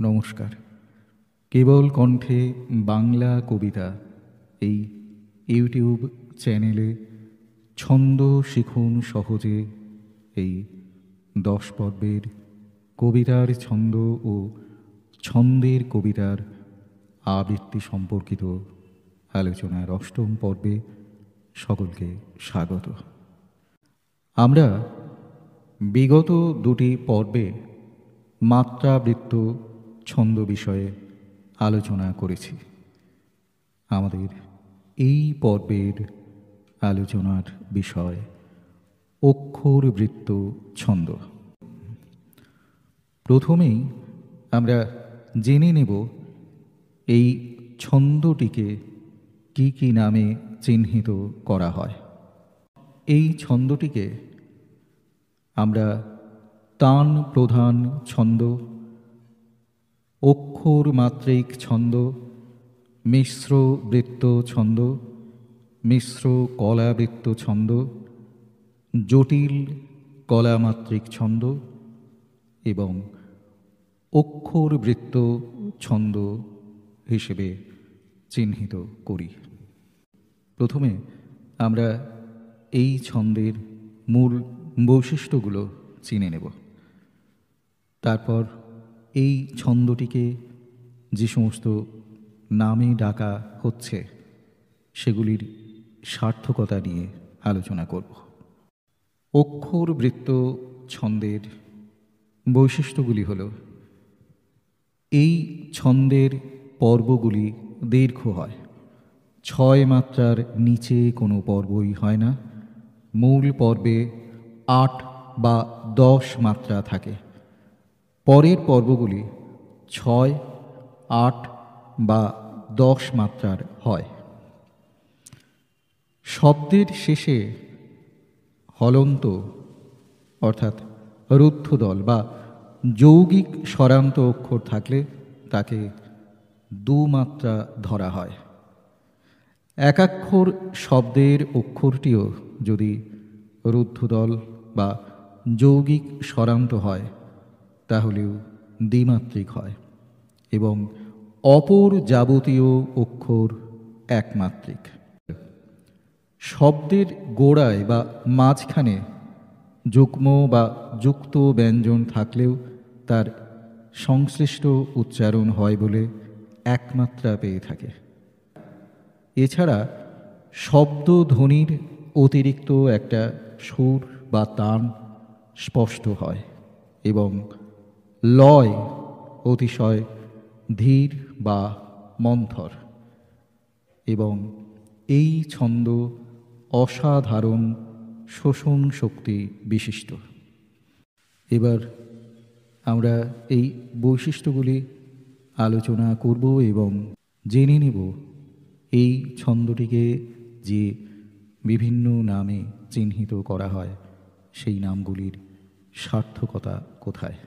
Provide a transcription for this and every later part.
নমস্কার। কেবল কণ্ঠে বাংলা কবিতা এই ইউটিউব চ্যানেলে ছন্দ শিখুন সহজে এই 10 পর্বের কবিতার ছন্দ ও ছন্দের কবিতার আবৃত্তি সম্পর্কিত আলোচনার 8ম পর্বে সকলকে স্বাগত। আমরা বিগত 2টি পর্বে মাত্রাবৃত্ত ছন্দ বিষয়ে আলোচনা করেছি। আমাদের এই পর্বের আলোচনার বিষয় অক্ষরবৃত্ত ছন্দ। প্রথমেই আমরা জেনে নেব এই ছন্দটিকে কি কি নামে চিহ্নিত করা হয়। এই ছন্দটিকে আমরা তান প্রধান ছন্দ, অক্ষর মাত্রিক ছন্দ, মিশ্র বৃত্ত ছন্দ, মিশ্র কলাবৃত্ত ছন্দ, জটিল কলামাত্রিক ছন্দ এবং অক্ষর বৃত্ত ছন্দ হিসেবে চিহ্নিত করি। প্রথমে আমরা এই ছন্দের মূল বৈশিষ্ট্যগুলো চিনে নেব। তারপর এই ছন্দটিকে যে সমস্ত নামে ডাকা হচ্ছে সেগুলির সার্থকতা নিয়ে আলোচনা করব। অক্ষরবৃত্ত ছন্দের বৈশিষ্ট্যগুলি হল, এই ছন্দের পর্বগুলি দীর্ঘ হয়, 6 মাত্রার নিচে কোনো পর্বই হয় না। মূল পর্বে 8 বা 10 মাত্রা থাকে, পরের পর্বগুলি 6, 8 বা 10 মাত্রার হয়। শব্দের শেষে হলন্ত অর্থাৎ রুদ্ধদল বা যৌগিক স্বরান্ত অক্ষর থাকলে তাকে 2 মাত্রা ধরা হয়। একাক্ষর শব্দের অক্ষরটিও যদি রুদ্ধদল বা যৌগিক স্বরান্ত হয় তাহলেও দ্বিমাত্রিক হয় এবং অপর যাবতীয় অক্ষর একমাত্রিক। শব্দের গোড়ায় বা মাঝখানে যুগ্ম বা যুক্ত ব্যঞ্জন থাকলেও তার সংশ্লিষ্ট উচ্চারণ হয় বলে একমাত্রা পেয়ে থাকে। এছাড়া শব্দ ধ্বনির অতিরিক্ত একটা সুর বা তান স্পষ্ট হয় এবং লয় অতিশয় ধীর বা মন্থর, এবং এই ছন্দ অসাধারণ শোষণ শক্তি বিশিষ্ট। এবার আমরা এই বৈশিষ্ট্যগুলি আলোচনা করব এবং জেনে নেব এই ছন্দটিকে যে বিভিন্ন নামে চিহ্নিত করা হয় সেই নামগুলির সার্থকতা কোথায়।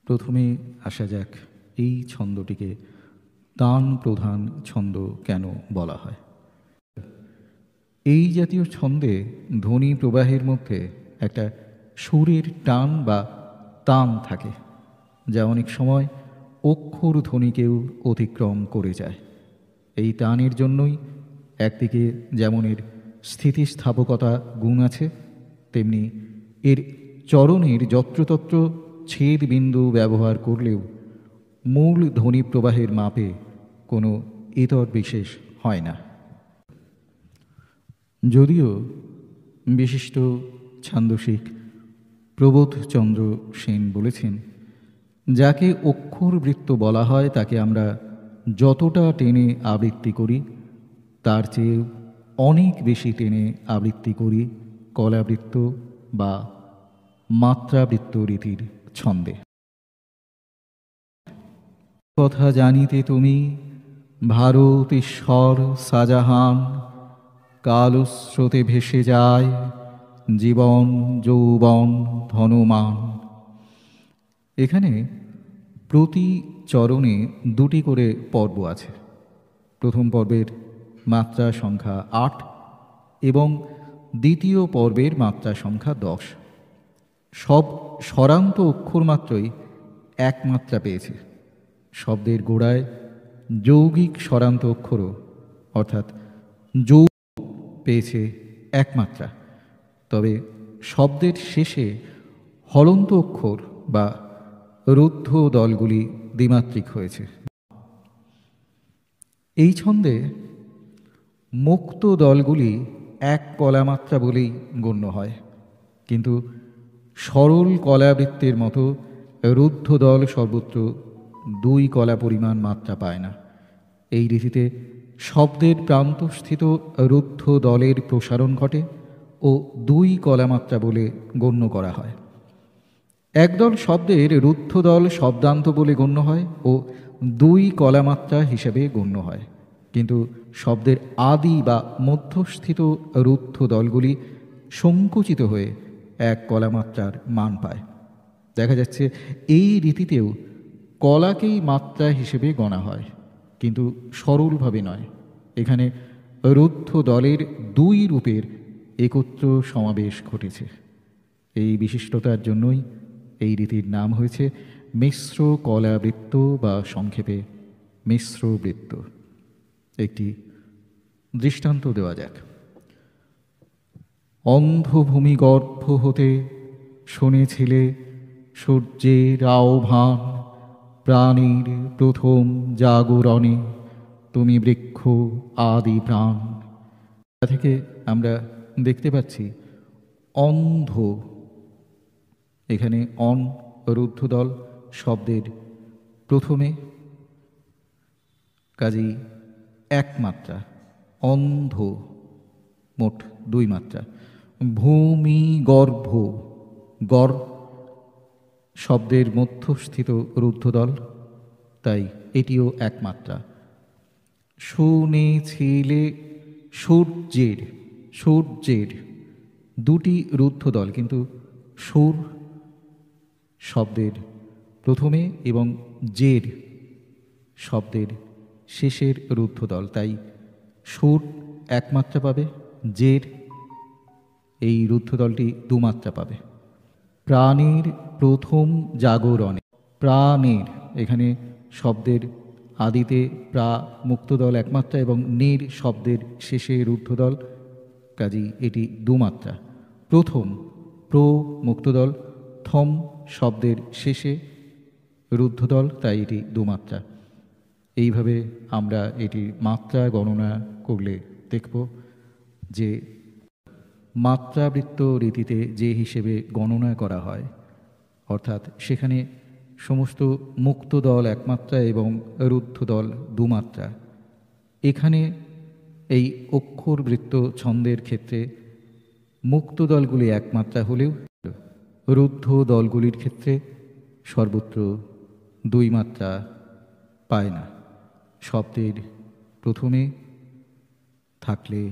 প্রথমে আসা যাক এই ছন্দটিকে তান প্রধান ছন্দ কেন বলা হয়। এই জাতীয় ছন্দে ধ্বনি প্রবাহের মধ্যে একটা সুরের টান বা তান থাকে, যা অনেক সময় অক্ষর ধ্বনিকেও অতিক্রম করে যায়। এই টানের জন্যই একদিকে যেমন এর স্থিতিস্থাপকতা গুণ আছে, তেমনি এর চরণের যত্রতত্র ছেদ বিন্দু ব্যবহার করলেও মূল ধ্বনি প্রবাহের মাপে কোনো ইতর বিশেষ হয় না। যদিও বিশিষ্ট ছান্দসিক প্রবোধচন্দ্র সেন বলেছেন, যাকে অক্ষরবৃত্ত বলা হয় তাকে আমরা যতটা টেনে আবৃত্তি করি তার চেয়ে অনেক বেশি টেনে আবৃত্তি করি কলাবৃত্ত বা মাত্রাবৃত্ত রীতির ছন্দে। কথা জানিতে তুমি ভারত ঈশ্বর শাহজাহান, কালস্রোতে ভেসে যায় জীবন যৌবন ধনমান। এখানে প্রতি চরণে 2টি করে পর্ব আছে। প্রথম পর্বের মাত্রা সংখ্যা 8 এবং দ্বিতীয় পর্বের মাত্রা সংখ্যা 10। সব স্বরান্ত অক্ষর মাত্রই 1 মাত্রা পেয়েছে। শব্দের গোড়ায় যৌগিক স্বরান্ত অক্ষরও অর্থাৎ যৌ পেয়েছে একমাত্রা, তবে শব্দের শেষে হলন্ত অক্ষর বা রুদ্ধ দলগুলি দ্বিমাত্রিক হয়েছে। এই ছন্দে মুক্ত দলগুলি এক কলামাত্রা বলেই গণ্য হয়, কিন্তু সরল কলাবৃত্তের মতো রুদ্ধ দল সর্বত্র দুই কলা পরিমাণ মাত্রা পায় না। এই রীতিতে শব্দের প্রান্তস্থিত রুদ্ধ দলের প্রসারণ ঘটে ও দুই কলামাত্রা বলে গণ্য করা হয়। একদল শব্দের রুদ্ধ দল শব্দান্ত বলে গণ্য হয় ও দুই কলামাত্রা হিসেবে গণ্য হয়, কিন্তু শব্দের আদি বা মধ্যস্থিত রুদ্ধ দলগুলি সংকুচিত হয়ে এক কলামাত্রার মান পায়। দেখা যাচ্ছে এই রীতিতেও কলাকেই মাত্রা হিসেবে গণা হয়, কিন্তু সরলভাবে নয়। এখানে রুদ্ধ দলের দুই রূপের একত্র সমাবেশ ঘটেছে। এই বিশিষ্টতার জন্যই এই রীতির নাম হয়েছে মিশ্র কলাবৃত্ত বা সংক্ষেপে মিশ্র বৃত্ত। একটি দৃষ্টান্ত দেওয়া যাক। অন্ধভূমি গর্ভ হতে শুনেছিলে সূর্যের আহ্বান, প্রাণীর প্রথম জাগরণে তুমি বৃক্ষ আদি প্রাণ। তা থেকে আমরা দেখতে পাচ্ছি অন্ধ, এখানে অন রুদ্ধদল শব্দের প্রথমে, কাজেই এক মাত্রা, অন্ধ মোট দুই মাত্রা। ভূমি গর্ভ, গর শব্দের মধ্যস্থিত রুদ্ধদল, তাই এটিও এক মাত্রা। শুনেছিলে সূর্যের, সূর্যের দুটি রুদ্ধদল, কিন্তু সুর শব্দের প্রথমে এবং জের শব্দের শেষের রুদ্ধদল, তাই সুর একমাত্রা পাবে, জের এই রুদ্ধদলটি দুমাত্রা পাবে। প্রাণের প্রথম জাগরণে, প্রাণের এখানে শব্দের আদিতে প্রা মুক্তদল একমাত্রা এবং নীর শব্দের শেষে রুদ্ধদল, কাজেই এটি দুমাত্রা। প্রথম প্র মুক্তদল, থম শব্দের শেষে রুদ্ধদল, তাই এটি দুমাত্রা। এইভাবে আমরা এটির মাত্রা গণনা করলে দেখব যে মাত্রাবৃত্ত রীতিতে যে হিসেবে গণনা করা হয়, অর্থাৎ সেখানে সমস্ত মুক্ত দল একমাত্রা এবং রুদ্ধ দল দুমাত্রা। এখানে এই অক্ষরবৃত্ত ছন্দের ক্ষেত্রে মুক্ত দলগুলি একমাত্রা হলেও রুদ্ধ দলগুলির ক্ষেত্রে সর্বত্র দুই মাত্রা পায় না। শব্দের প্রথমে থাকলে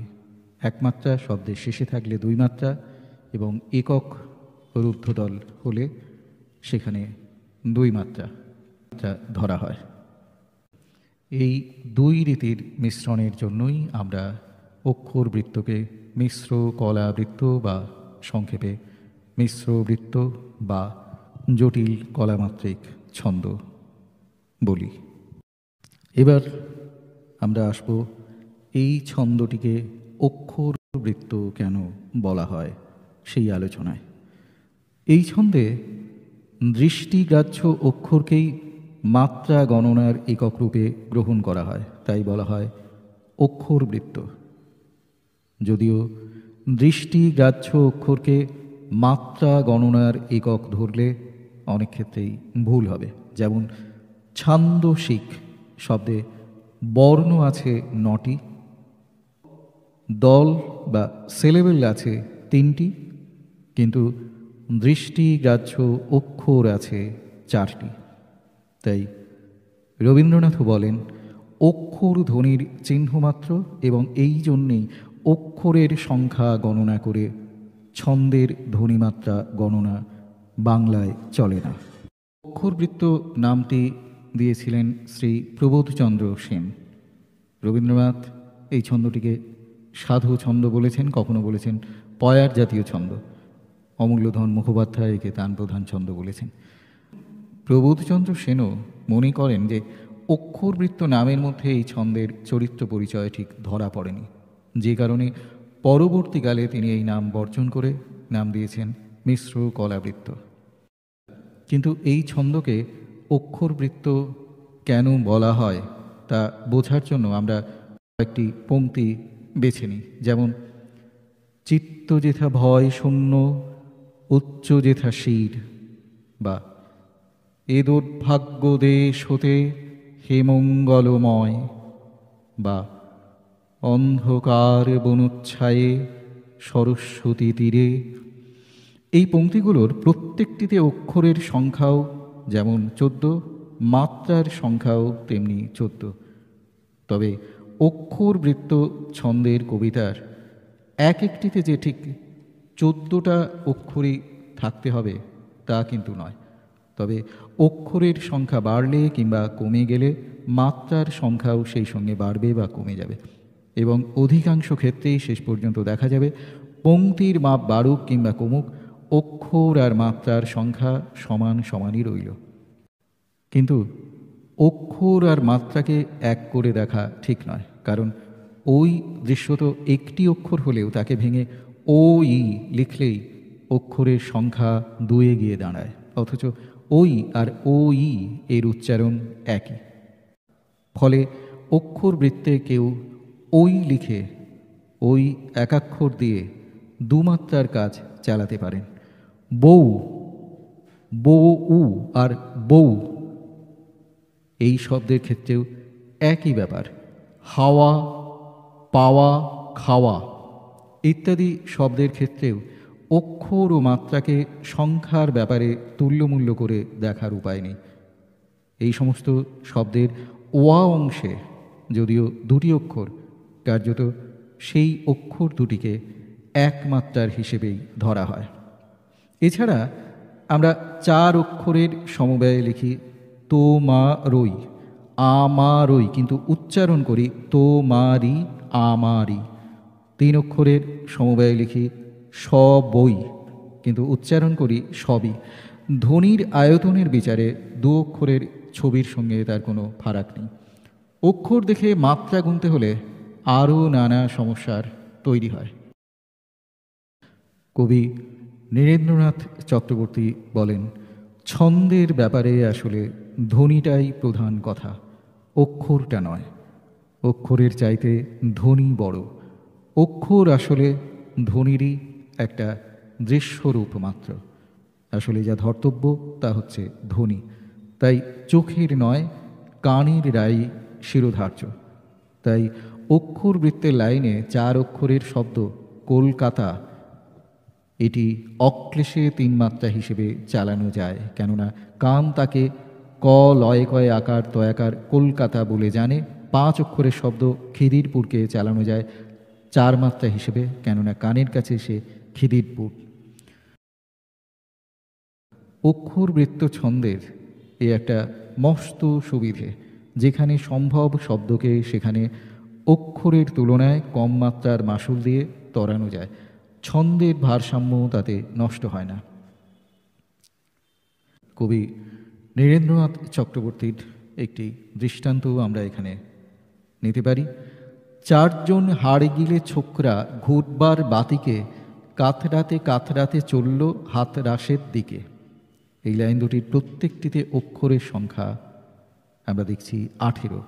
একমাত্রা, শব্দের শেষে থাকলে দুই মাত্রা এবং একক রুদ্ধদল হলে সেখানে দুই মাত্রা ধরা হয়। এই দুই রীতির মিশ্রণের জন্যই আমরা অক্ষরবৃত্তকে মিশ্র কলাবৃত্ত বা সংক্ষেপে মিশ্র বৃত্ত বা জটিল কলামাত্রিক ছন্দ বলি। এবার আমরা আসব এই ছন্দটিকে অক্ষরবৃত্ত কেন বলা হয় সেই আলোচনায়। এই ছন্দে দৃষ্টিগ্রাহ্য অক্ষরকেই মাত্রা গণনার একক রূপে গ্রহণ করা হয়, তাই বলা হয় অক্ষরবৃত্ত। যদিও দৃষ্টিগ্রাহ্য অক্ষরকে মাত্রা গণনার একক ধরলে অনেক ক্ষেত্রেই ভুল হবে। যেমন ছান্দসিক শব্দে বর্ণ আছে 9টি, দল বা সিলেবেল আছে 3টি, কিন্তু দৃষ্টিগ্রাহ্য অক্ষর আছে 4টি। তাই রবীন্দ্রনাথও বলেন অক্ষর ধ্বনির চিহ্নমাত্র, এবং এই জন্যেই অক্ষরের সংখ্যা গণনা করে ছন্দের ধ্বনিমাত্রা গণনা বাংলায় চলে না। অক্ষরবৃত্ত নামটি দিয়েছিলেন শ্রী প্রবোধচন্দ্র সেন। রবীন্দ্রনাথ এই ছন্দটিকে সাধু ছন্দ বলেছেন, কখনো বলেছেন পয়ার জাতীয় ছন্দ। অমূল্যধন মুখোপাধ্যায় একে তান প্রধান ছন্দ বলেছেন। প্রবোধচন্দ্র সেনও মনে করেন যে অক্ষরবৃত্ত নামের মধ্যে এই ছন্দের চরিত্র পরিচয় ঠিক ধরা পড়েনি, যে কারণে পরবর্তীকালে তিনি এই নাম বর্জন করে নাম দিয়েছেন মিশ্র কলাবৃত্ত। কিন্তু এই ছন্দকে অক্ষরবৃত্ত কেন বলা হয় তা বোঝার জন্য আমরা একটি পংক্তি বেছে নিই। যেমন, চিত্ত যেথা ভয় শূন্য, উচ্চ যেথা শির, বা এ দুর্ভাগ্য দেশ হতে হে মঙ্গলময়, বা অন্ধকার বনোচ্ছায়ে সরস্বতী তীরে। এই পংক্তিগুলোর প্রত্যেকটিতে অক্ষরের সংখ্যাও যেমন 14, মাত্রার সংখ্যাও তেমনি 14। তবে অক্ষরবৃত্ত ছন্দের কবিতার এক একটিতে যে ঠিক 14টা অক্ষরই থাকতে হবে তা কিন্তু নয়। তবে অক্ষরের সংখ্যা বাড়লে কিংবা কমে গেলে মাত্রার সংখ্যাও সেই সঙ্গে বাড়বে বা কমে যাবে, এবং অধিকাংশ ক্ষেত্রেই শেষ পর্যন্ত দেখা যাবে পংক্তির মাপ বাড়ুক কিংবা কমুক, অক্ষর আর মাত্রার সংখ্যা সমান সমানই রইল। কিন্তু অক্ষর আর মাত্রাকে এক করে দেখা ঠিক নয়, কারণ ওই দৃশ্যত একটি অক্ষর হলেও তাকে ভেঙে ও ই লিখলেই অক্ষরের সংখ্যা 2-এ গিয়ে দাঁড়ায়, অথচ ওই আর ও ই এর উচ্চারণ একই। ফলে অক্ষরবৃত্তে কেউ ওই লিখে ওই একাক্ষর দিয়ে দুমাত্রার কাজ চালাতে পারেন। বউ, বউ আর বউ এই শব্দের ক্ষেত্রেও একই ব্যাপার। হাওয়া, পাওয়া, খাওয়া ইত্যাদি শব্দের ক্ষেত্রেও অক্ষর ও মাত্রাকে সংখ্যার ব্যাপারে তুল্যমূল্য করে দেখার উপায় নেই। এই সমস্ত শব্দের ওয়া অংশে যদিও 2টি অক্ষর, কার্যত সেই অক্ষর দুটিকে এক মাত্রার হিসেবেই ধরা হয়। এছাড়া আমরা 4 অক্ষরের সমবায়ে লিখি তো মা রই, আমারই, কিন্তু উচ্চারণ করি তো মারি, আমারি। 3 অক্ষরের সমবায়ে লিখি সবই, কিন্তু উচ্চারণ করি সবই। ধ্বনির আয়তনের বিচারে 2 অক্ষরের ছবির সঙ্গে তার কোনো ফারাক নেই। অক্ষর দেখে মাত্রা গুনতে হলে আরও নানা সমস্যার তৈরি হয়। কবি নীরেন্দ্রনাথ চক্রবর্তী বলেন, ছন্দের ব্যাপারে আসলে ধ্বনিটাই প্রধান কথা, অক্ষরটা নয়। অক্ষরের চাইতে ধ্বনি বড়। অক্ষর আসলে ধ্বনিরই একটা দৃশ্যরূপ মাত্র। আসলে যা ধর্তব্য তা হচ্ছে ধ্বনি। তাই চোখের নয়, কানের রায় শিরোধার্য। তাই অক্ষরবৃত্তের লাইনে 4 অক্ষরের শব্দ কলকাতা, এটি অক্লেশে 3 মাত্রা হিসেবে চালানো যায়, কেননা কান তাকে ক লয় কয় আকার তয়াকার কলকাতা বলে জানে। 5 অক্ষরের শব্দ খিদিরপুরকে চালানো যায় 4 মাত্রা হিসেবে, কেননা কানের কাছে সে খিদিরপুর। অক্ষরবৃত্ত ছন্দের এ একটা মস্ত সুবিধে, যেখানে সম্ভব শব্দকে সেখানে অক্ষরের তুলনায় কম মাত্রার মাসুল দিয়ে তরানো যায়। ছন্দের ভারসাম্য তাতে নষ্ট হয় না। কবি নীরেন্দ্রনাথ চক্রবর্তীর একটি দৃষ্টান্ত আমরা এখানে নিতে পারি। 4 জন হাড় গিলে ছোকরা ঘুরবার বাতিকে কাতরাতে কাতরাতে চলল হাত রাশের দিকে। এই লাইন দুটির প্রত্যেকটিতে অক্ষরের সংখ্যা আমরা দেখছি 18,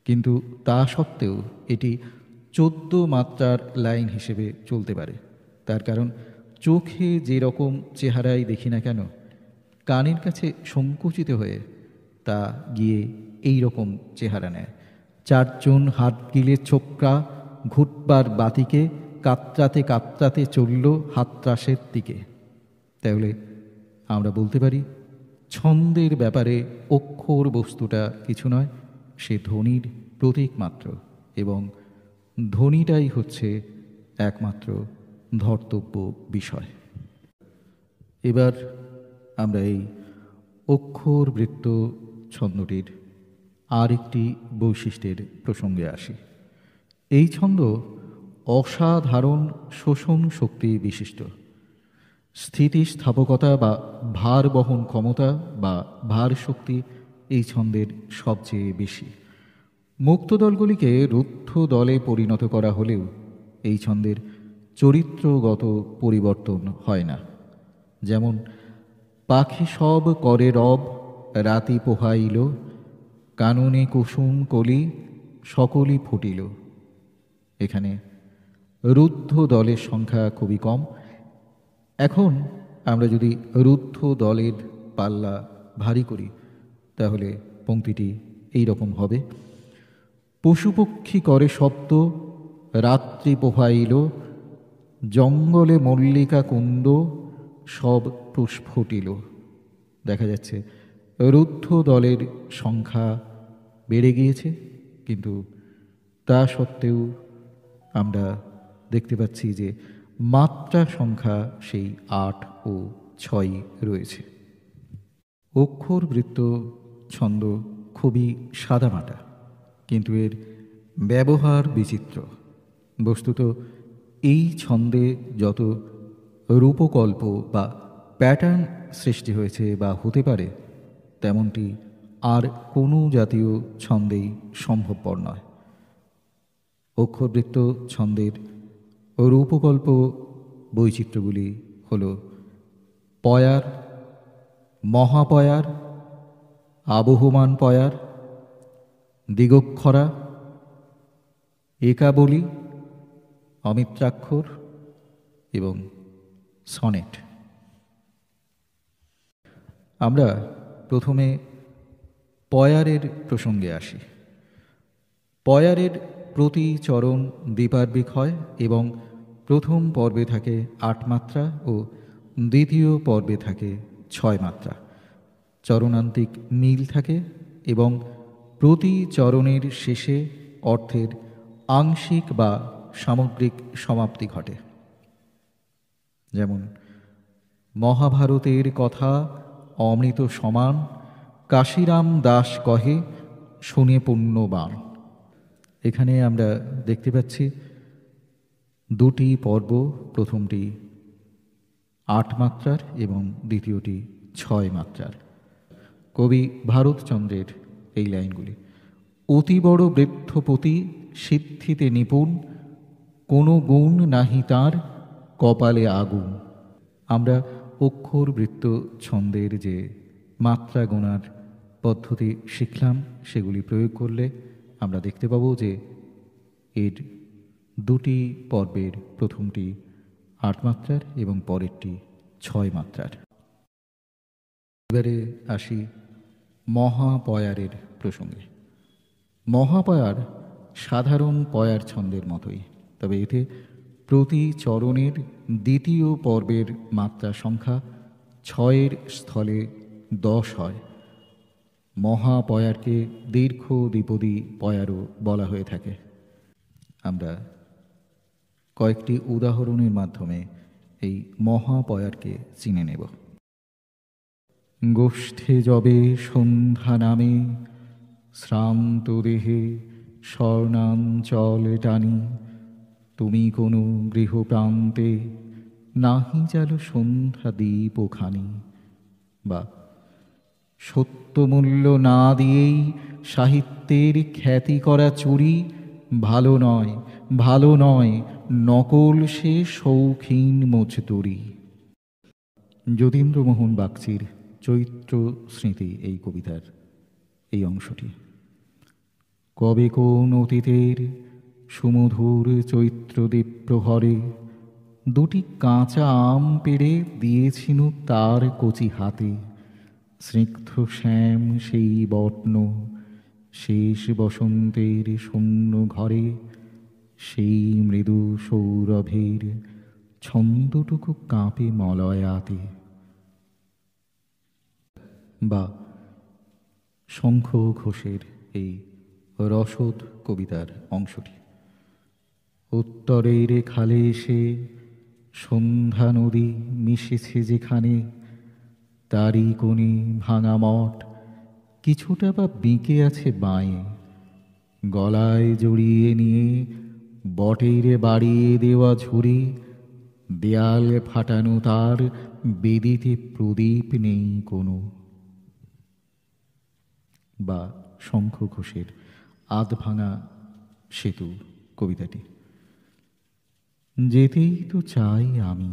কিন্তু তা সত্ত্বেও এটি 14 মাত্রার লাইন হিসেবে চলতে পারে। তার কারণ চোখে যে রকম চেহারাই দেখি না কেন, কানের কাছে সংকুচিত হয়ে তা গিয়ে এই রকম চেহারা নেয়। 4 জন হাত গিলে ছোকরা ঘুরবার বাতিকে কাতরাতে কাতরাতে চলল হাতরাসের দিকে। তাহলে আমরা বলতে পারি ছন্দের ব্যাপারে অক্ষর বস্তুটা কিছু নয়, সে ধ্বনির প্রতীক মাত্র, এবং ধ্বনিটাই হচ্ছে একমাত্র ধর্তব্য বিষয়। এবার আমরা এই অক্ষরবৃত্ত ছন্দটির আরেকটি বৈশিষ্ট্যের প্রসঙ্গে আসি। এই ছন্দ অসাধারণ শোষণ শক্তি বিশিষ্ট। স্থিতিস্থাপকতা বা ভার বহন ক্ষমতা বা ভার শক্তি এই ছন্দের সবচেয়ে বেশি। মুক্ত দলগুলিকে রুদ্ধ দলে পরিণত করা হলেও এই ছন্দের চরিত্রগত পরিবর্তন হয় না। যেমন পাখি সব করে রব, রাতি পোহাইল, কাননে কুসুম কলি, সকলই ফুটিল। এখানে রুদ্ধ দলের সংখ্যা খুবই কম। এখন আমরা যদি রুদ্ধ দলের পাল্লা ভারী করি তাহলে পংক্তিটি এই রকম হবে: পশুপক্ষী করে শব্দ, রাত্রি পোহাইল, জঙ্গলে মল্লিকা কুন্দ, সব প্রস্ফুটিল। দেখা যাচ্ছে রুদ্ধ দলের সংখ্যা বেড়ে গিয়েছে, কিন্তু তা সত্ত্বেও আমরা দেখতে পাচ্ছি যে মাত্রা সংখ্যা সেই ৮ ও ৬ রয়েছে। অক্ষরবৃত্ত ছন্দ খুবই সাদামাটা, কিন্তু এর ব্যবহার বিচিত্র। বস্তুত এই ছন্দে যত রূপকল্প বা প্যাটার্ন সৃষ্টি হয়েছে বা হতে পারে তেমনটি আর কোনো জাতীয় ছন্দেই সম্ভবপর নয়। অক্ষরবৃত্ত ছন্দের রূপকল্প বৈচিত্র্যগুলি হল পয়ার, মহাপয়ার, আবহমান পয়ার, দিগক্ষরা, একাবলী, অমিত্রাক্ষর এবং সনেট। আমরা প্রথমে পয়ারের প্রসঙ্গে আসি। পয়ারের প্রতি চরণ দ্বিপার্বিক হয় এবং প্রথম পর্বে থাকে ৮ মাত্রা ও দ্বিতীয় পর্বে থাকে ৬ মাত্রা। চরণান্তিক মিল থাকে এবং প্রতি চরণের শেষে অর্থের আংশিক বা সামগ্রিক সমাপ্তি ঘটে। যেমন মহাভারতের কথা অমৃত সমান, কাশিরাম দাস কহে শুনে পুণ্যবান। এখানে আমরা দেখতে পাচ্ছি দুটি পর্ব, প্রথমটি ৮ মাত্রার এবং দ্বিতীয়টি ৬ মাত্রার। কবি ভারতচন্দ্রের এই লাইনগুলি: অতি বড় বৃদ্ধপতি, সিদ্ধিতে নিপুণ, কোনো গুণ নাহি তার, কপালে আগুন। আমরা অক্ষরবৃত্ত ছন্দের যে মাত্রা গোনার পদ্ধতি শিখলাম সেগুলি প্রয়োগ করলে আমরা দেখতে পাব যে এর দুটি পর্বের প্রথমটি ৮ মাত্রার এবং পরেরটি ৬ মাত্রার। এবারে আসি মহাপয়ারের প্রসঙ্গে। মহাপয়ার সাধারণ পয়ার ছন্দের মতোই, তবে এতে প্রতি চরণের দ্বিতীয় পর্বের মাত্রা সংখ্যা ৬-এর স্থলে ১০ হয়। মহাপয়ারকে দীর্ঘ দ্বিপদী পয়ারও বলা হয়ে থাকে। আমরা কয়েকটি উদাহরণের মাধ্যমে এই মহাপয়ারকে চিনে নেব। গোষ্ঠে যবে সন্ধ্যা নামে, শ্রান্ত দেহে স্বর্ণাঞ্চল টানি, তুমি কোনো গৃহপ্রান্তে নাহি জালো সন্ধ্যা দীপখানি। বা সত্যমূল্য না দিয়েই সাহিত্যের খ্যাতি করা চুরি, ভালো নয়, ভালো নয়, নকল সে শৌখিন মজদুরি। যতীন্দ্রমোহন বাগচির চৈত্র স্মৃতি এই কবিতার এই অংশটি: কবে কোন অতীতের সুমধুর চৈত্রদীপ প্রহরে, দুটি কাঁচা আম পেড়ে দিয়েছিনু তার কচি হাতে, স্নিগ্ধ শ্যাম সেই বটন, শেষ বসন্তের শূন্য ঘরে, সেই মৃদু সৌরভের ছন্দটুকু কাঁপে মলয়াতে। বা শঙ্খ ঘোষের এই রসদ কবিতার অংশটি: উত্তরের খালে এসে সন্ধ্যা নদী মিশেছে যেখানে, তারই কোণে ভাঙা মঠ কিছুটা বা বেঁকে আছে বাঁয়ে, গলায় জড়িয়ে নিয়ে বটের বাড়িয়ে দেওয়া ঝুড়ি, দেয়াল ফাটানো তার, বেদিতে প্রদীপ নেই কোনো। বা শঙ্খ ঘোষের আধভাঙা সেতু কবিতাটি। যেতেই তো চাই আমি,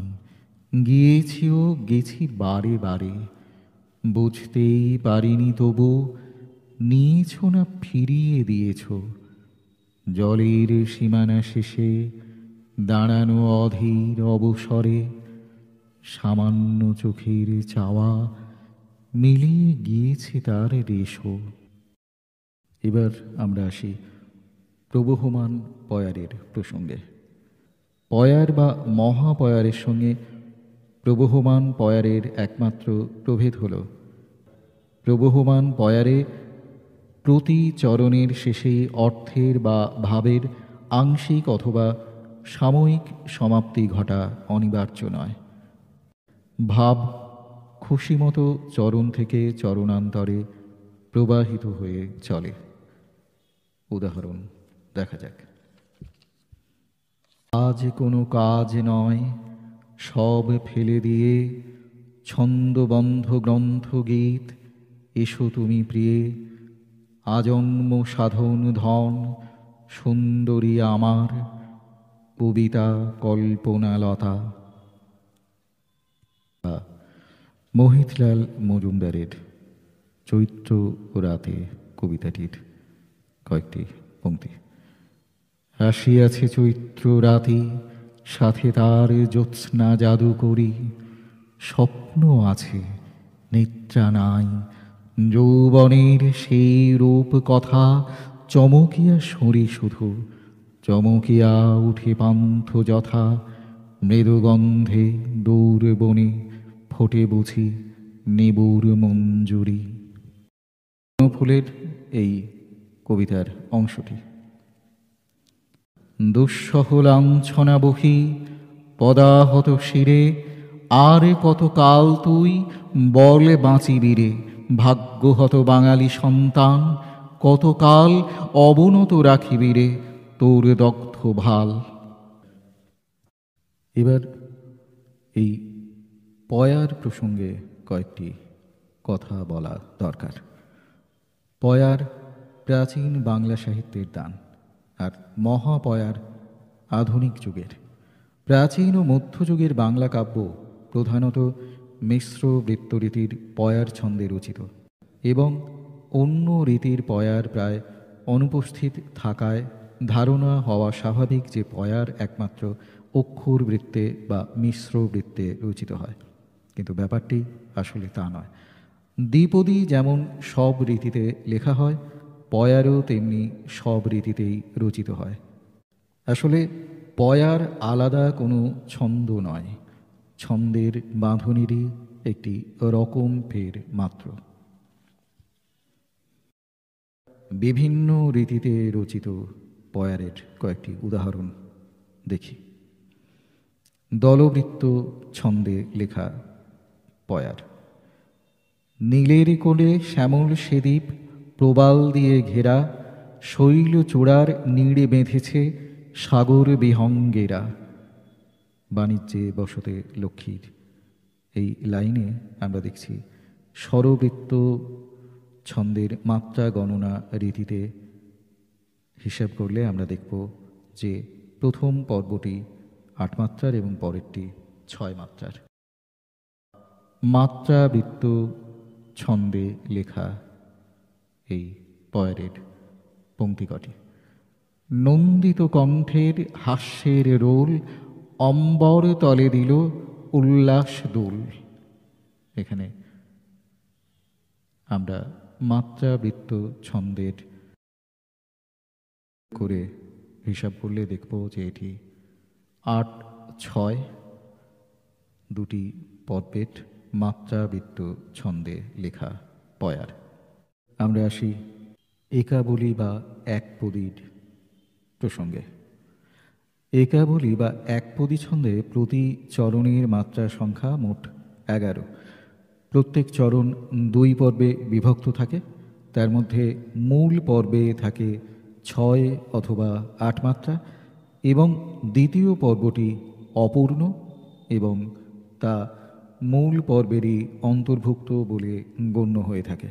গিয়েছিও গেছি বারে বারে, বুঝতেই পারিনি তবু নিয়েছ না ফিরিয়ে দিয়েছ। জলের সীমানা শেষে দাঁড়ানো অধীর অবসরে, সামান্য চোখের চাওয়া মিলিয়ে গিয়েছে তার রেশো। এবার আমরা আসি প্রবহমান পয়ারের প্রসঙ্গে। পয়ার বা মহাপয়ারের সঙ্গে প্রবহমান পয়ারের একমাত্র প্রভেদ হল প্রবহমান পয়ারে প্রতি চরণের শেষে অর্থের বা ভাবের আংশিক অথবা সাময়িক সমাপ্তি ঘটা অনিবার্য নয়। ভাব খুশিমতো চরণ থেকে চরণান্তরে প্রবাহিত হয়ে চলে। উদাহরণ দেখা যাক। আজ কোনো কাজ নয়, সব ফেলে দিয়ে ছন্দবন্ধ গ্রন্থ গীত এসো তুমি প্রিয়ে, আজন্ম সাধন ধন সুন্দরী আমার, কবিতা কল্পনালতা। মোহিতলাল মজুমদারের চৈত্র রাতে কবিতাটির কয়েকটি পংক্তি। আসিয়াছে চৈত্র রাতি, সাথে তার জ্যোৎস্না জাদু করি, স্বপ্ন আছে নিদ্রা নাই, যৌবনের সেই রূপ কথা চমকিয়া সরি শুধু, চমকিয়া উঠে পান্থ যথা, মৃদুগন্ধে দূর বনে ফোটে বুঝি নেবুর মঞ্জুরি। ফুলের এই কবিতার অংশটি। দুঃসহ লাঞ্ছনা বহি পদাহত শিরে, আর কত কাল তুই বল বাঁচিবি রে, ভাগ্যহত বাঙালি সন্তান, কতকাল অবনত রাখিবি রে তোর দগ্ধ ভাল। এবার এই পয়ার প্রসঙ্গে কয়েকটি কথা বলা দরকার। পয়ার প্রাচীন বাংলা সাহিত্যের দান, আর মহাপয়ার আধুনিক যুগের। প্রাচীন ও মধ্যযুগের বাংলা কাব্য প্রধানত মিশ্র বৃত্তরীতির পয়ার ছন্দে রচিত, এবং অন্য রীতির পয়ার প্রায় অনুপস্থিত থাকায় ধারণা হওয়া স্বাভাবিক যে পয়ার একমাত্র অক্ষর বৃত্তে বা মিশ্র বৃত্তে রচিত হয়। কিন্তু ব্যাপারটি আসলে তা নয়। দ্বিপদী যেমন সব রীতিতে লেখা হয়, পয়ারও তেমনি সব রীতিতেই রচিত হয়। আসলে পয়ার আলাদা কোনো ছন্দ নয়, ছন্দের বাঁধনেরই একটি রকম ফের মাত্র। বিভিন্ন রীতিতে রচিত পয়ারের কয়েকটি উদাহরণ দেখি। দলবৃত্ত ছন্দে লেখা পয়ার। নীলের কোলে শ্যামল সেদীপ প্রবাল দিয়ে ঘেরা, শৈল চূড়ার নীড়ে বেঁধেছে সাগর বিহঙ্গেরা। বাণিজ্যে বসতে লক্ষ্মীর এই লাইনে আমরা দেখছি স্বরবৃত্ত ছন্দের মাত্রা গণনা রীতিতে হিসাব করলে আমরা দেখব যে প্রথম পর্বটি 8 মাত্রার এবং পরেরটি 6 মাত্রার। মাত্রাবৃত্ত ছন্দে লেখা এই পয়ারের পংক্তি কটি। নন্দিত কণ্ঠের হাস্যের রোল, অম্বর তলে দিল উল্লাস দোল। এখানে আমরা মাত্রাবৃত্ত ছন্দের করে হিসাব করলে দেখব যে এটি 8-6 দুটি পর্বের মাত্রাবৃত্ত ছন্দে লেখা পয়ার। আমরা আসি একাবলী বা একপদীর প্রসঙ্গে। একাবলী বা একপদী ছন্দে প্রতি চরণের মাত্রা সংখ্যা মোট 11। প্রত্যেক চরণ 2 পর্বে বিভক্ত থাকে। তার মধ্যে মূল পর্বে থাকে 6 অথবা 8 মাত্রা, এবং দ্বিতীয় পর্বটি অপূর্ণ এবং তা মূল পর্বেরই অন্তর্ভুক্ত বলে গণ্য হয়ে থাকে।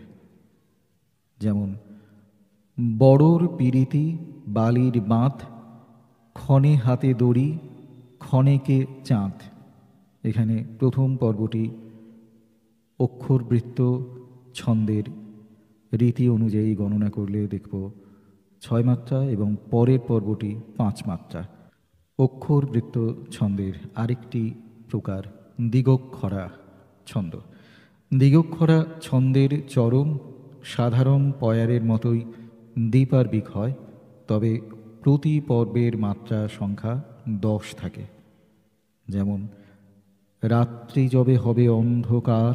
যেমন বড়র পিরিতি বালির বাঁধ, ক্ষণে হাতে দড়ি, ক্ষণেকে চাঁদ। এখানে প্রথম পর্বটি অক্ষরবৃত্ত ছন্দের রীতি অনুযায়ী গণনা করলে দেখব 6 মাত্রা এবং পরের পর্বটি 5 মাত্রা। অক্ষরবৃত্ত ছন্দের আরেকটি প্রকার দিগক্ষরা ছন্দ। দিগক্ষরা ছন্দের চরম সাধারণ পয়ারের মতোই দ্বিপার্বিক হয়, তবে প্রতি পর্বের মাত্রা সংখ্যা 10 থাকে। যেমন রাত্রি যবে হবে অন্ধকার,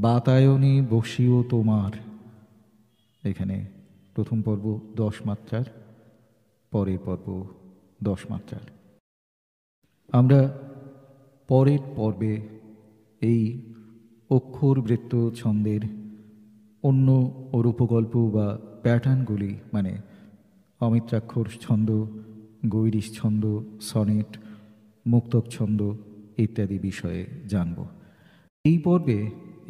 বাতায়নে বসিও তোমার। এখানে প্রথম পর্ব 10 মাত্রার, পরের পর্ব 10 মাত্রার। আমরা পরের পর্বে এই অক্ষরবৃত্ত ছন্দের অন্য রূপকল্প বা প্যাটার্নগুলি, মানে অমিত্রাক্ষর ছন্দ, গৈরিশ ছন্দ, সনেট, মুক্তক ছন্দ ইত্যাদি বিষয়ে জানব। এই পর্বে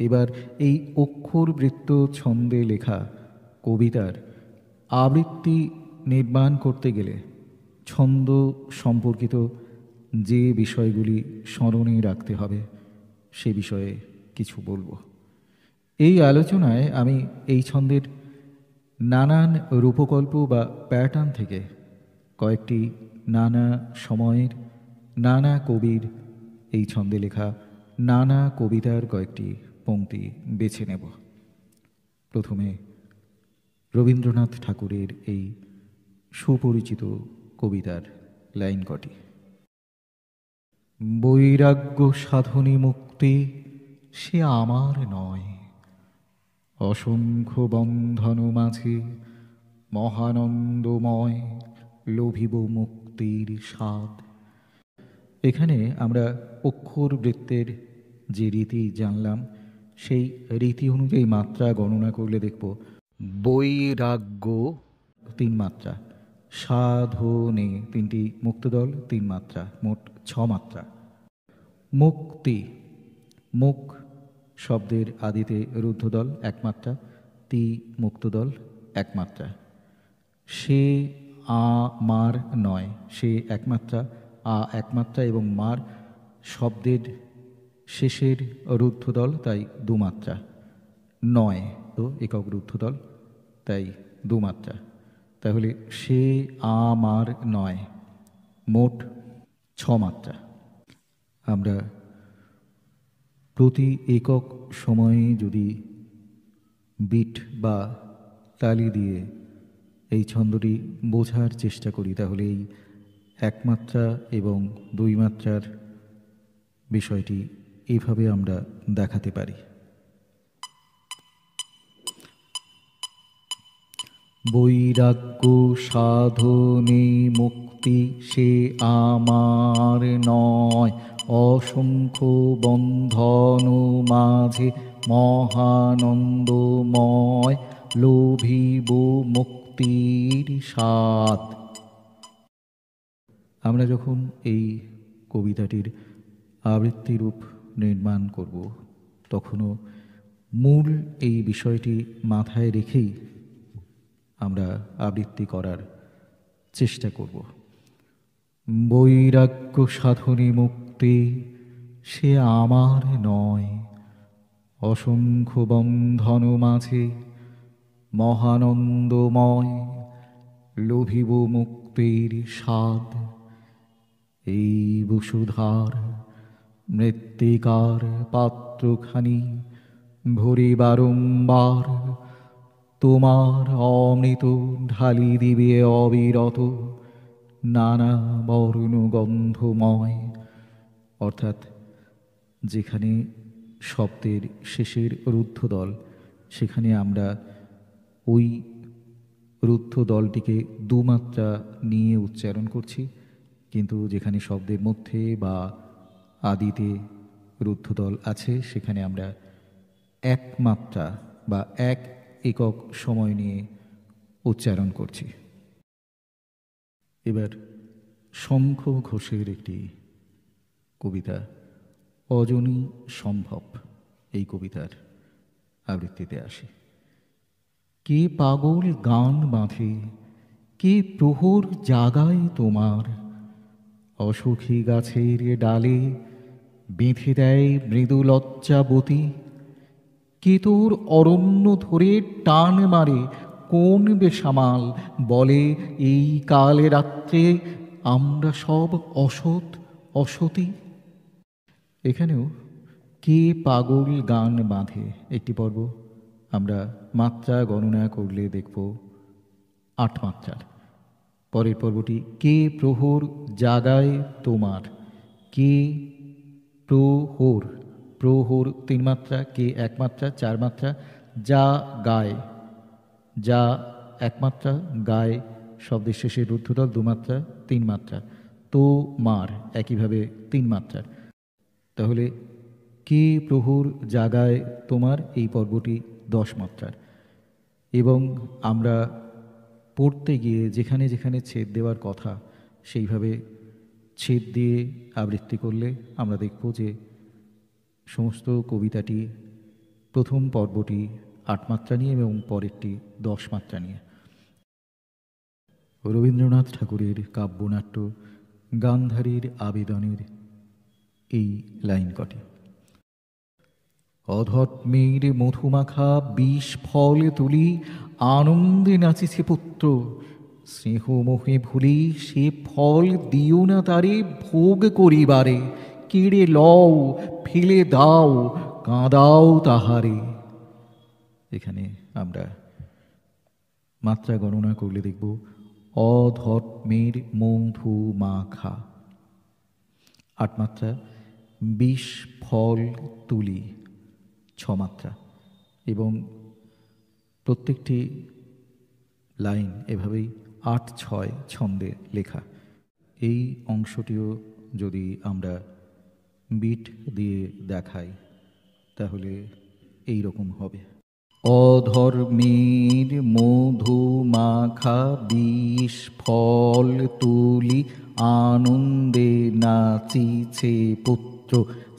এবার এই অক্ষরবৃত্ত ছন্দে লেখা কবিতার আবৃত্তি নির্মাণ করতে গেলে ছন্দ সম্পর্কিত যে বিষয়গুলি স্মরণে রাখতে হবে সে বিষয়ে কিছু বলবো। এই আলোচনায় আমি এই ছন্দের নানান রূপকল্প বা প্যাটার্ন থেকে কয়েকটি নানা সময়ের নানা কবির এই ছন্দে লেখা নানা কবিতার কয়েকটি পংক্তি বেছে নেব। প্রথমে রবীন্দ্রনাথ ঠাকুরের এই সুপরিচিত কবিতার লাইন কটি। বৈরাগ্য সাধনী মুক্তি সে আমার নয়, অসংখ্য বন্ধন মাঝে মহানন্দময় লোভিব মুক্তির স্বাদ। এখানে আমরা অক্ষরবৃত্তের যে রীতি জানলাম সেই রীতি অনুযায়ী মাত্রা গণনা করলে দেখব বৈরাগ্য 3 মাত্রা, সাধনে 3টি মুক্তদল 3 মাত্রা, মোট 6 মাত্রা। মুক্তি, মুখ শব্দের আদিতে রুদ্ধদল 1 মাত্রা, তি মুক্তদল 1 মাত্রা। সে মার নয়, সে 1 মাত্রা, 1 মাত্রা এবং মার শব্দের শেষের রুদ্ধদল, তাই 2 মাত্রা। নয় তো একক রুদ্ধদল, তাই 2 মাত্রা। তাহলে সে মার নয়, মোট 6 মাত্রা। আমরা প্রতি একক সময়ে যদি বিট বা তালি দিয়ে এই ছন্দটি বোঝার চেষ্টা করি তাহলে এই 1 মাত্রা এবং 2 মাত্রার বিষয়টি এইভাবে আমরা দেখাতে পারি। বৈরাগ্য সাধনে মুক্তি সে আমার নয়, অসংখ্য বন্ধন মাঝে মহানন্দময় লোভিব মুক্তির স্বাদ। আমরা যখন এই কবিতাটির আবৃত্তিরূপ নির্মাণ করব তখনও মূল এই বিষয়টি মাথায় রেখেই আমরা আবৃত্তি করার চেষ্টা করব। বৈরাগ্য সাধনী মুক্তি সে আমার নয়, অসংখ্য বন্ধন মাঝে মহানন্দময় লোভিব মুক্তির স্বাদ। এই বসুধার মৃত্তিকার পাত্রখানি ভরি বারম্বার তোমার অমৃত ঢালি দিবে অবিরত নানা বর্ণ গন্ধময়। অর্থাৎ যেখানে শব্দের শেষের রুদ্ধদল সেখানে আমরা ওই রুদ্ধদলটিকে 2 মাত্রা নিয়ে উচ্চারণ করছি, কিন্তু যেখানে শব্দের মধ্যে বা আদিতে রুদ্ধদল আছে সেখানে আমরা 1 মাত্রা বা 1 একক সময় নিয়ে উচ্চারণ করছি। এবার শঙ্খ ঘোষের একটি কবিতা অজনী সম্ভব এই কবিতার আবৃত্তিতে আসে। কে পাগল গান বাঁধে, কে প্রহর জাগায় তোমার, অসুখী গাছের ডালে বেঁধে দেয় মৃদু লজ্জাবতী, কে তোর অরণ্য ধরে টান মারে কোন বেসামাল, বলে এই কালে রাত্রে আমরা সব অসৎ অসতী। এখানেও কে পাগল গান বাঁধে একটি পর্ব, আমরা মাত্রা গণনা করলে দেখব 8 মাত্রার। পরের পর্বটি কে প্রহর জাগায় তোমার, কে প্রহর, প্রহর 3 মাত্রা, কে 1 মাত্রা 4 মাত্রা, যা গায়, যা 1 মাত্রা, গায় শব্দের শেষে রুদ্ধতল 2 মাত্রা 3 মাত্রা, তো মার একইভাবে 3 মাত্রার। তাহলে কে প্রহর জাগায় তোমার এই পর্বটি 10 মাত্রার। এবং আমরা পড়তে গিয়ে যেখানে যেখানে ছেদ দেওয়ার কথা সেইভাবে ছেদ দিয়ে আবৃত্তি করলে আমরা দেখব যে সমস্ত কবিতাটি প্রথম পর্বটি 8 মাত্রা নিয়ে এবং পরেরটি 10 মাত্রা নিয়ে। রবীন্দ্রনাথ ঠাকুরের কাব্যনাট্য গান্ধারীর আবেদনের এই লাইন কটি। অধর্মের মধুমাখা বিষ ফল তুলি, আনন্দে নাচিছে পুত্র, স্নেহ মোহে ভুলি সে ফল দিও না তারে ভোগ করিবারে, কেড়ে লও ফেলে দাও কাঁদাও তাহারে। এখানে আমরা মাত্রা গণনা করলে দেখব অধর্মের মধুমাখা 8 মাত্রা, বিষ ফল তুলি 6 মাত্রা, এবং প্রত্যেকটি লাইন এভাবেই 8-6 ছন্দে লেখা। এই অংশটিও যদি আমরা বিট দিয়ে দেখাই তাহলে এই রকম হবে। অধর্মের মধুমাখা বিষ ফল তুলি, আনন্দে নাচিছে পুত্র,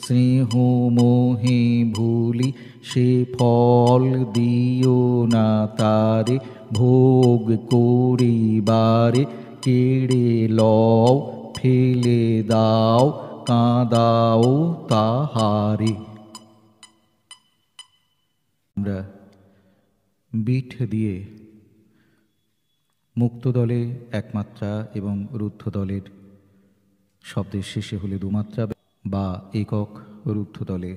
স্নেহ মোহে ভুলি সে ফল দিও না তারে ভোগ করিবারে, কেড়ে লও ফেলে দাও কাঁদাও তাহারে। আমরা বিট দিয়ে মুক্ত দলে 1 মাত্রা এবং রুদ্ধ দলের শব্দের শেষে হলে 2 মাত্রা বা একক রুদ্ধ দলে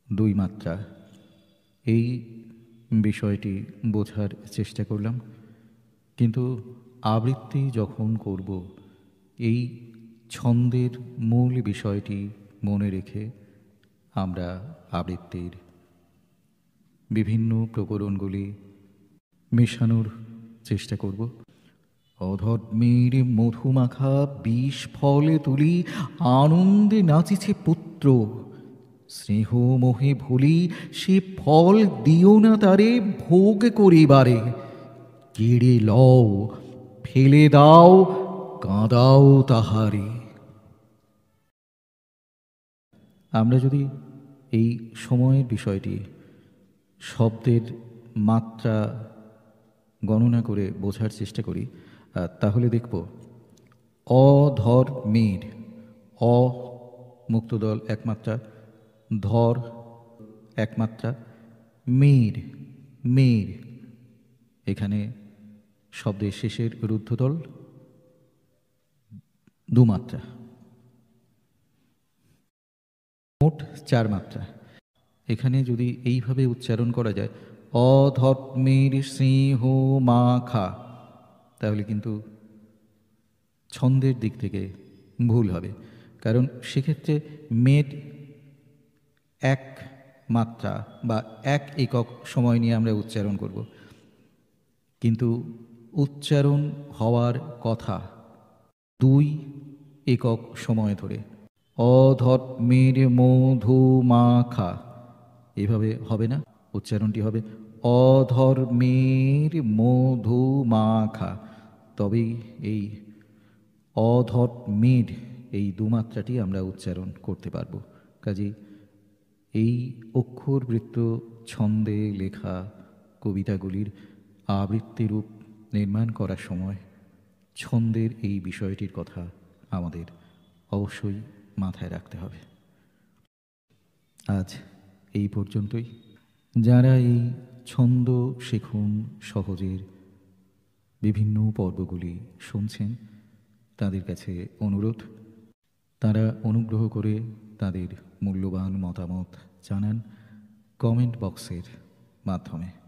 2 মাত্রা, এই বিষয়টি বোঝার চেষ্টা করলাম। কিন্তু আবৃত্তি যখন করব এই ছন্দের মূল বিষয়টি মনে রেখে আমরা আবৃত্তির বিভিন্ন প্রকরণগুলি মেশানোর চেষ্টা করব। অধর্মের মধুমাখা বিষ ফলে তুলি, আনন্দে নাচিছে পুত্র, স্নেহ মোহে ভুলি সে ফল দিও না তারে ভোগ করিবারে, কেড়ে লও ফেলে দাও কাঁদাও তাহারে। আমরা যদি এই সময়ের বিষয়টি শব্দের মাত্রা গণনা করে বোঝার চেষ্টা করি তাহলে দেখব অধর্মের, অ মুক্তদল 1 মাত্রা, ধর 1 মাত্রা, মের, মের এখানে শব্দের শেষের রুদ্ধদল 2 মাত্রা, মোট 4 মাত্রা। এখানে যদি এইভাবে উচ্চারণ করা যায় অধর্মের সিংহ মাখা, তাহলে কিন্তু ছন্দের দিক থেকে ভুল হবে, কারণ সেক্ষেত্রে মেড 1 মাত্রা বা 1 একক সময় নিয়ে আমরা উচ্চারণ করব, কিন্তু উচ্চারণ হওয়ার কথা 2 একক সময় ধরে। অধর্মের মধুমাখা এভাবে হবে না, উচ্চারণটি হবে অধর্মের মধুমাখা। তবেই এই অধর্মের এই দুমাত্রাটি আমরা উচ্চারণ করতে পারব। কাজেই এই অক্ষরবৃত্ত ছন্দে লেখা কবিতাগুলির আবৃত্তিরূপ নির্মাণ করার সময় ছন্দের এই বিষয়টির কথা আমাদের অবশ্যই মাথায় রাখতে হবে। আজ এই পর্যন্তই। যারা এই ছন্দ শিখুন সহজের বিভিন্ন পর্বগুলি শুনছেন, তাদের কাছে অনুরোধ, তারা অনুগ্রহ করে তাদের মূল্যবান মতামত জানান কমেন্ট বক্সের মাধ্যমে।